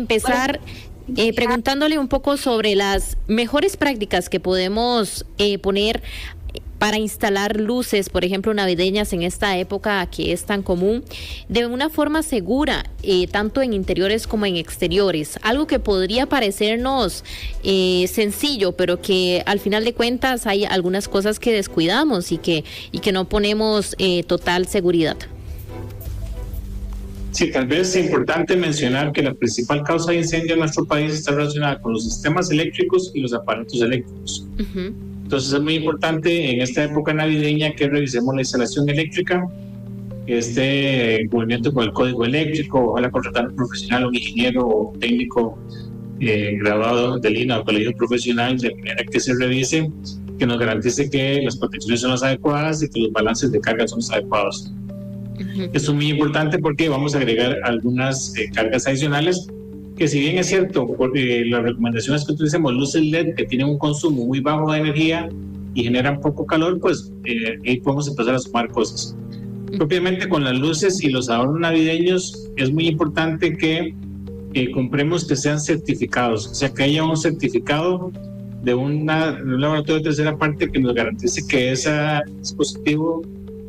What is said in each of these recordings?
empezar preguntándole un poco sobre las mejores prácticas que podemos poner para instalar luces, por ejemplo, navideñas en esta época que es tan común, de una forma segura, tanto en interiores como en exteriores. Algo que podría parecernos sencillo, pero que al final de cuentas hay algunas cosas que descuidamos y que no ponemos total seguridad. Sí, tal vez es importante mencionar que la principal causa de incendio en nuestro país está relacionada con los sistemas eléctricos y los aparatos eléctricos. Uh-huh. Entonces es muy importante en esta época navideña que revisemos la instalación eléctrica, que esté en cumplimiento con el código eléctrico, ojalá contratar a un profesional, un ingeniero o un técnico graduado de línea o colegio profesional, de manera que se revise, que nos garantice que las protecciones son las adecuadas y que los balances de carga son los adecuados. Uh-huh. Esto es muy importante porque vamos a agregar algunas cargas adicionales que, si bien es cierto, las recomendaciones que utilicemos luces LED que tienen un consumo muy bajo de energía y generan poco calor, pues ahí podemos empezar a sumar cosas. Propiamente con las luces y los adornos navideños es muy importante que compremos que sean certificados, o sea, que haya un certificado de un laboratorio de tercera parte que nos garantice que ese dispositivo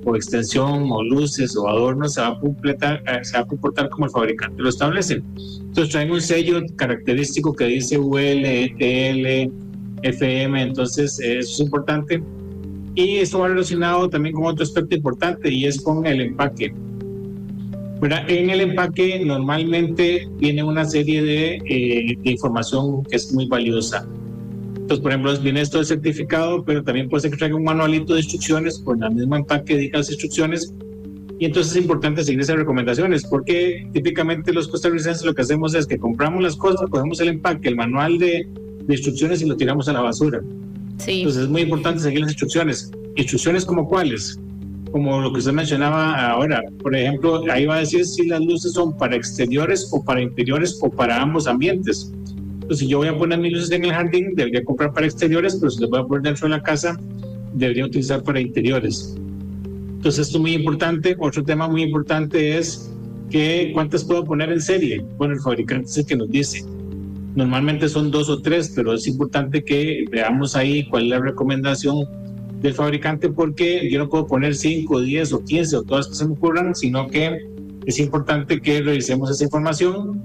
o extensión o luces o adornos se va a comportar como el fabricante lo establece. Entonces traen un sello característico que dice UL, ETL, FM, entonces eso es importante. Y esto va relacionado también con otro aspecto importante, y es con el empaque. Bueno, en el empaque normalmente viene una serie de información que es muy valiosa. Entonces, por ejemplo, viene esto de certificado, pero también puede ser que traiga un manualito de instrucciones con el mismo empaque, diga las instrucciones. Y entonces es importante seguir esas recomendaciones, porque típicamente los costarricenses lo que hacemos es que compramos las cosas, cogemos el empaque, el manual de instrucciones y lo tiramos a la basura. Sí. Entonces es muy importante seguir las instrucciones. ¿Instrucciones como cuáles? Como lo que usted mencionaba ahora. Por ejemplo, ahí va a decir si las luces son para exteriores o para interiores o para ambos ambientes. Entonces, si yo voy a poner mis luces en el jardín, debería comprar para exteriores, pero si las voy a poner dentro de la casa, debería utilizar para interiores. Entonces, esto es muy importante. Otro tema muy importante es que ¿cuántas puedo poner en serie? Bueno, el fabricante es el que nos dice. Normalmente son 2 o 3, pero es importante que veamos ahí cuál es la recomendación del fabricante, porque yo no puedo poner 5, 10 o 15 o todas que se me ocurran, sino que es importante que revisemos esa información.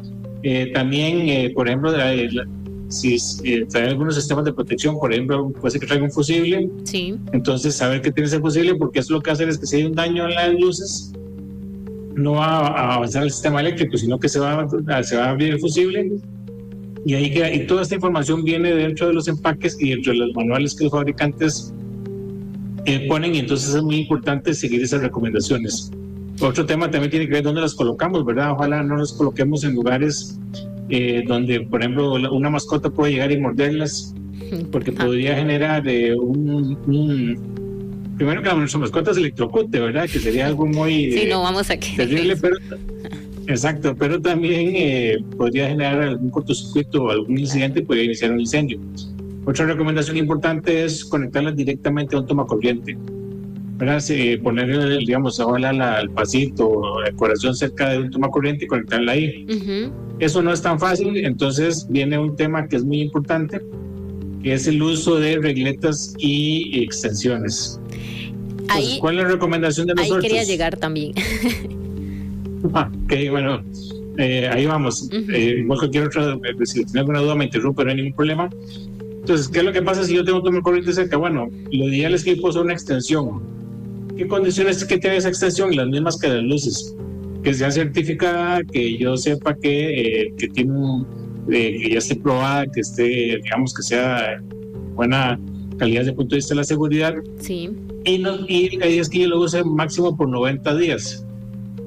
También, por ejemplo, si trae algunos sistemas de protección, por ejemplo, puede ser que traiga un fusible. Sí. Entonces, saber que tiene ese fusible, porque eso lo que hace es que si hay un daño en las luces, no va a avanzar el sistema eléctrico, sino que se va a abrir el fusible. Y toda esta información viene dentro de los empaques y dentro de los manuales que los fabricantes ponen, y entonces es muy importante seguir esas recomendaciones. Otro tema también tiene que ver dónde las colocamos, ¿verdad? Ojalá no las coloquemos en lugares donde, por ejemplo, una mascota puede llegar y morderlas, porque podría generar primero que nuestra mascota se electrocute, ¿verdad? Que sería algo muy sí, no vamos a terrible, pero exacto, pero también podría generar algún cortocircuito o algún incidente y podría iniciar un incendio. Otra recomendación importante es conectarlas directamente a un tomacorriente, ¿verdad? Poner, digamos, ojalá al pasito o la decoración cerca de un tomacorriente y conectarla ahí. Uh-huh. Eso no es tan fácil, entonces viene un tema que es muy importante, que es el uso de regletas y extensiones. Entonces, ¿cuál es la recomendación de nosotros? Ahí quería llegar también. Ok, bueno, ahí vamos. Uh-huh. Igual cualquier otra, si tiene alguna duda me interrumpe, no hay ningún problema. Entonces, ¿qué es lo que pasa si yo tengo un tomacorriente cerca? Bueno, lo ideal es que yo pueda usar una extensión. ¿Qué condiciones que tiene esa extensión? Las mismas que las luces. Que sea certificada, que yo sepa que tiene que ya esté probada, que esté, digamos, que sea buena calidad desde el punto de vista de la seguridad. Sí. Y la idea es que yo lo use máximo por 90 días.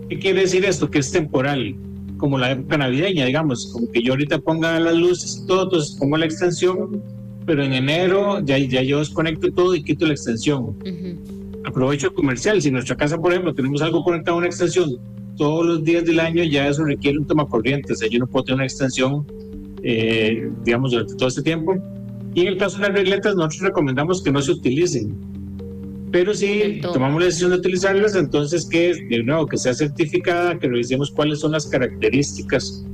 ¿Qué quiere decir esto? Que es temporal, como la época navideña, digamos, como que yo ahorita ponga las luces y todo, entonces pongo la extensión, pero en enero ya yo desconecto todo y quito la extensión. Uh-huh. Aprovecho el comercial. Si en nuestra casa, por ejemplo, tenemos algo conectado a una extensión todos los días del año, ya eso requiere un tomacorriente, o sea, yo no puedo tener una extensión, digamos, durante todo este tiempo. Y en el caso de las regletas, nosotros recomendamos que no se utilicen. Pero si tomamos la decisión de utilizarlas, entonces que, de nuevo, que sea certificada, que revisemos cuáles son las características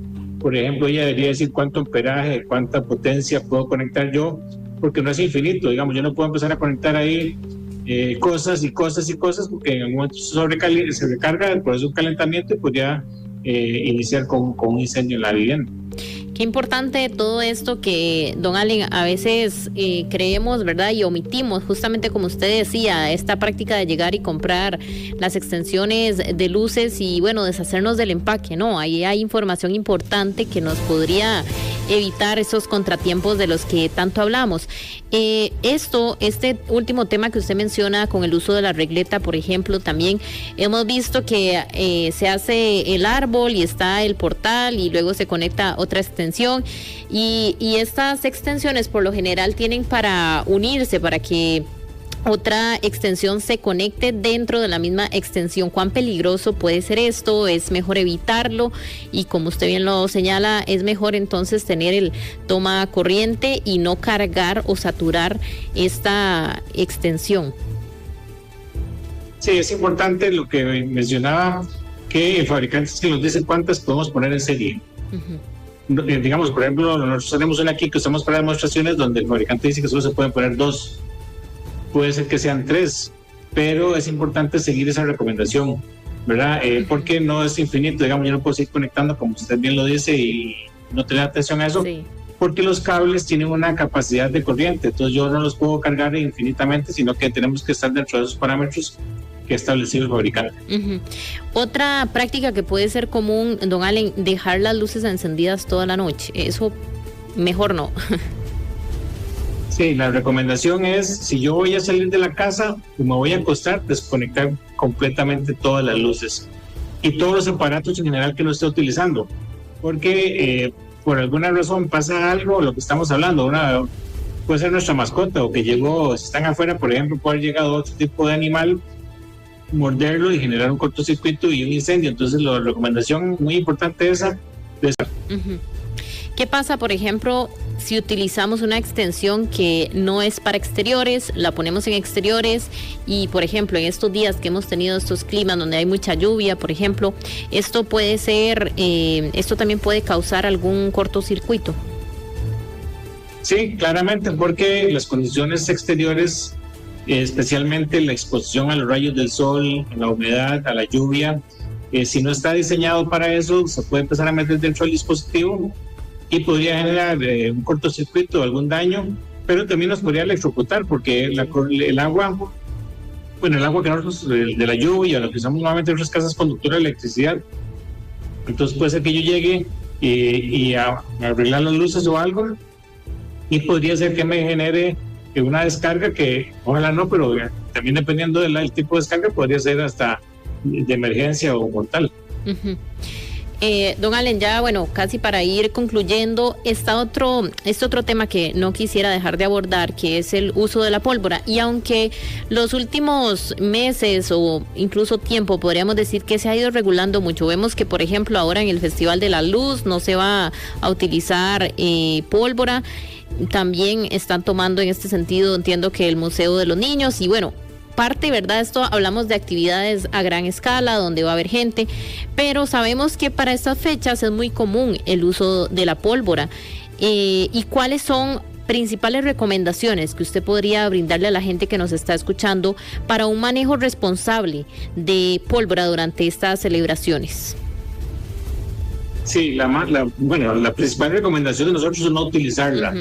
Por ejemplo, ella debería decir cuánto amperaje, cuánta potencia puedo conectar yo, porque no es infinito, digamos, yo no puedo empezar a conectar ahí cosas y cosas y cosas, porque en algún momento se recarga, por eso un calentamiento y podría iniciar con un incendio en la vivienda. Qué importante todo esto que, don Allen, a veces creemos, ¿verdad? Y omitimos, justamente como usted decía, esta práctica de llegar y comprar las extensiones de luces y, bueno, deshacernos del empaque, ¿no? Ahí hay información importante que nos podría evitar esos contratiempos de los que tanto hablamos. Este último tema que usted menciona con el uso de la regleta, por ejemplo, también hemos visto que se hace el árbol y está el portal y luego se conecta otra extensión y estas extensiones por lo general tienen para unirse, para que otra extensión se conecte dentro de la misma extensión. ¿Cuán peligroso puede ser esto? Es mejor evitarlo y, como usted bien lo señala, es mejor entonces tener el toma corriente y no cargar o saturar esta extensión. Sí, es importante lo que mencionaba, que el fabricante se nos dice cuántas podemos poner en serie. Digamos, por ejemplo, nosotros tenemos una aquí que usamos para demostraciones donde el fabricante dice que solo se pueden poner 2. Puede ser que sean 3, pero es importante seguir esa recomendación, ¿verdad? Porque no es infinito, digamos, yo no puedo seguir conectando como usted bien lo dice y no tener atención a eso, sí, porque los cables tienen una capacidad de corriente, entonces yo no los puedo cargar infinitamente, sino que tenemos que estar dentro de esos parámetros que ha establecido el fabricante. Otra práctica que puede ser común, don Allen, dejar las luces encendidas toda la noche, eso mejor no. Sí, la recomendación es, si yo voy a salir de la casa y me voy a acostar, desconectar completamente todas las luces y todos los aparatos en general que no esté utilizando, porque por alguna razón pasa algo, lo que estamos hablando, puede ser nuestra mascota o que llegó, si están afuera, por ejemplo, puede haber llegado otro tipo de animal, morderlo y generar un cortocircuito y un incendio. Entonces la recomendación muy importante es esa. ¿Qué pasa, por ejemplo, si utilizamos una extensión que no es para exteriores, la ponemos en exteriores y, por ejemplo, en estos días que hemos tenido estos climas donde hay mucha lluvia, por ejemplo, esto también puede causar algún cortocircuito? Sí, claramente, porque las condiciones exteriores, especialmente la exposición a los rayos del sol, a la humedad, a la lluvia, si no está diseñado para eso, se puede empezar a meter dentro del dispositivo y podría generar un cortocircuito o algún daño, pero también nos podría electrocutar porque el agua que nosotros, de la lluvia, lo que usamos normalmente en nuestras casas, conductora de electricidad. Entonces puede ser que yo llegue y a arreglar las luces o algo y podría ser que me genere una descarga que, ojalá no, pero también dependiendo del tipo de descarga, podría ser hasta de emergencia o mortal. Don Allen, ya bueno, casi para ir concluyendo, este otro tema que no quisiera dejar de abordar, que es el uso de la pólvora. Y aunque los últimos meses o incluso tiempo podríamos decir que se ha ido regulando mucho, vemos que por ejemplo ahora en el Festival de la Luz no se va a utilizar pólvora. También están tomando en este sentido, entiendo que el Museo de los Niños y bueno, parte, ¿verdad? Esto hablamos de actividades a gran escala donde va a haber gente, pero sabemos que para estas fechas es muy común el uso de la pólvora. ¿Y cuáles son principales recomendaciones que usted podría brindarle a la gente que nos está escuchando para un manejo responsable de pólvora durante estas celebraciones? Sí, la principal recomendación de nosotros es no utilizarla,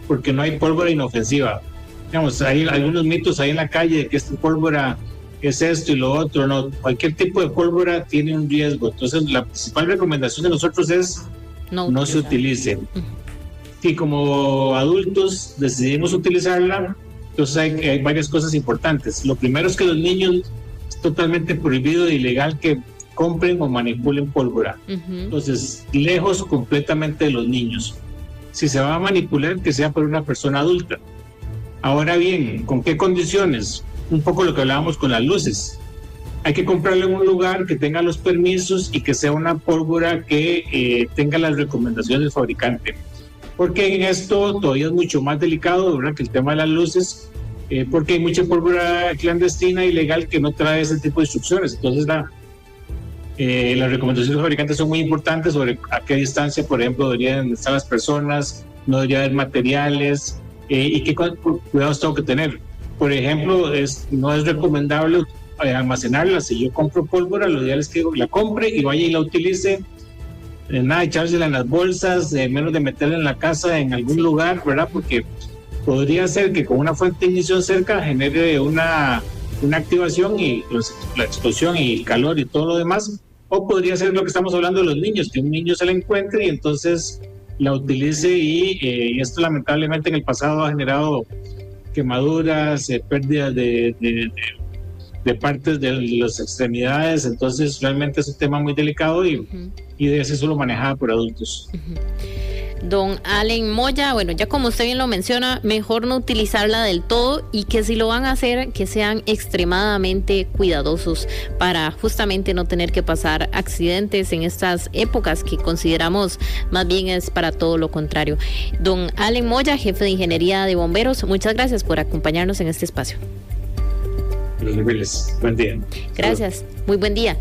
porque no hay pólvora inofensiva. Digamos, hay algunos mitos ahí en la calle de que esta pólvora es esto y lo otro. No, cualquier tipo de pólvora tiene un riesgo. Entonces, la principal recomendación de nosotros es no se utilice. Si como adultos decidimos utilizarla, entonces hay varias cosas importantes. Lo primero es que los niños es totalmente prohibido e ilegal que compren o manipulen pólvora. Entonces, lejos completamente de los niños. Si se va a manipular, que sea por una persona adulta. Ahora bien, ¿con qué condiciones? Un poco lo que hablábamos con las luces. Hay que comprarlo en un lugar que tenga los permisos y que sea una pólvora que tenga las recomendaciones del fabricante. Porque en esto todavía es mucho más delicado, ¿verdad?, que el tema de las luces, porque hay mucha pólvora clandestina, ilegal, que no trae ese tipo de instrucciones. Entonces Las recomendaciones de los fabricantes son muy importantes sobre a qué distancia, por ejemplo, deberían estar las personas, no debería haber materiales y qué cuidados tengo que tener. Por ejemplo, no es recomendable almacenarla. Si yo compro pólvora, lo ideal es que la compre y vaya y la utilice. Nada de echársela en las bolsas, menos de meterla en la casa en algún lugar, ¿verdad? Porque podría ser que con una fuente de ignición cerca genere una activación y la explosión y calor y todo lo demás. O podría ser lo que estamos hablando de los niños, que un niño se la encuentre y entonces la utilice y esto lamentablemente en el pasado ha generado quemaduras, pérdidas de partes de las extremidades. Entonces realmente es un tema muy delicado y debe ser solo manejada por adultos. Don Allen Moya, bueno, ya como usted bien lo menciona, mejor no utilizarla del todo y que si lo van a hacer, que sean extremadamente cuidadosos para justamente no tener que pasar accidentes en estas épocas que consideramos más bien es para todo lo contrario. Don Allen Moya, jefe de Ingeniería de Bomberos, muchas gracias por acompañarnos en este espacio. Buen día. Gracias, muy buen día.